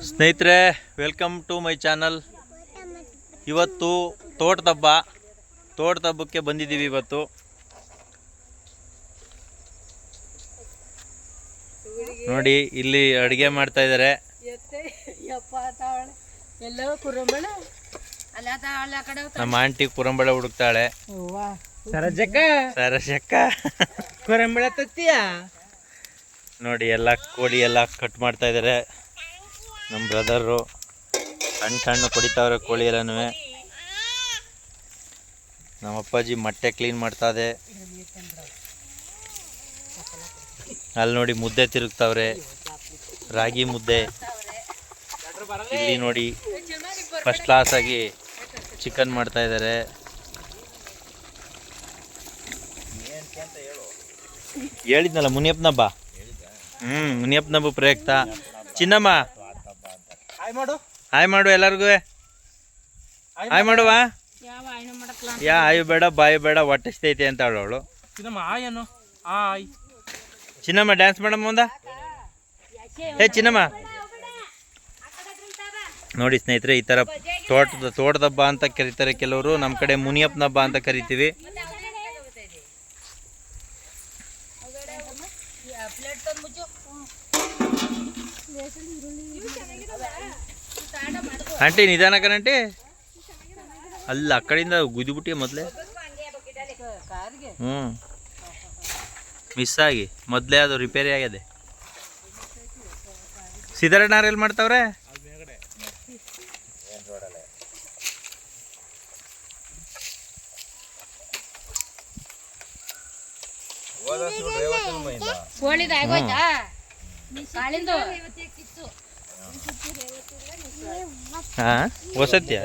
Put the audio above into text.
ಸ್ನೇಹಿತರೆ, welcome to my channel. ಇವತ್ತು ತೋಟದ ಹಬ್ಬಕ್ಕೆ ಬಂದಿದ್ದೀವಿ. ಇವತ್ತು ನೋಡಿ, ಇಲ್ಲಿ ಅಡುಗೆ ಮಾಡ್ತಾ ಇದ್ದಾರೆ. ನಮ್ಮ ಆಂಟಿ ಕುರಂಬಳೆ ಹುಡುಕ್ತಾಳೆ. ಸರಜಕ್ಕ ಕುರಂಬಳೆ ತತ್ತೀಯ ನೋಡಿ. ಎಲ್ಲ ಕೋಳಿ ಎಲ್ಲ ಕಟ್ ಮಾಡ್ತಾ ಇದ್ದಾರೆ. ನಮ್ಮ ಬ್ರದರು ಸಣ್ಣ ಕೊಡಿತಾವ್ರೆ ಕೋಳಿ ಎಲ್ಲನೂ. ನಮ್ಮ ಅಪ್ಪಾಜಿ ಮೊಟ್ಟೆ ಕ್ಲೀನ್ ಮಾಡ್ತಾ ಇದೆ. ಅಲ್ಲಿ ನೋಡಿ ಮುದ್ದೆ ತಿರುಗ್ತಾವ್ರೆ, ರಾಗಿ ಮುದ್ದೆ. ಇಲ್ಲಿ ನೋಡಿ ಫಸ್ಟ್ ಕ್ಲಾಸ್ ಆಗಿ ಚಿಕನ್ ಮಾಡ್ತಾ ಇದ್ದಾರೆ. ಹೇಳಿದ್ನಲ್ಲ ಮುನಿಯಪ್ಪನ ಹಬ್ಬ. ಮುನಿಯಪ್ಪನ ಹಬ್ಬ ಪ್ರಯುಕ್ತ. ಚಿನ್ನಮ್ಮ ಹಾಯ್ ಮಾಡು ಎಲ್ಲರಿಗೂ. ಹಾಯ್ ಮಾಡುವ. ಆಯು ಬೇಡ ಬಾಯಿ ಬೇಡ, ಹೊಟ್ಟಿಸ್ತೈತೆ ಅಂತ ಅವಳು. ಚಿನ್ನಮ್ಮ ಡ್ಯಾನ್ಸ್ ಮಾಡಮ್ಮ ಒಂದ. ಚಿನ್ನಮ್ಮ ನೋಡಿ ಸ್ನೇಹಿತರೆ, ಈ ಥರ ತೋಟದ ಹಬ್ಬ ಅಂತ ಕರೀತಾರೆ ಕೆಲವರು. ನಮ್ಮ ಕಡೆ ಮುನಿಯಪ್ಪನ ಹಬ್ಬ ಅಂತ ಕರಿತೀವಿ. ಆಂಟಿ ನಿಧಾನ ಕಣಂಟಿ. ಅಲ್ಲ ಆ ಕಡೆಯಿಂದ ಗುದ್ದಿಬಿಟ್ಟಿ ಮೊದಲೇ. ಮಿಸ್ ಆಗಿ ಮೊದಲೇ ಅದು ರಿಪೇರಿ ಆಗ್ಯದೆ. ಸಿದ್ದರಣ್ಣಾರು ಎಲ್ಲಿ ಮಾಡ್ತಾವ್ರೆ? ವಸತ್ಯ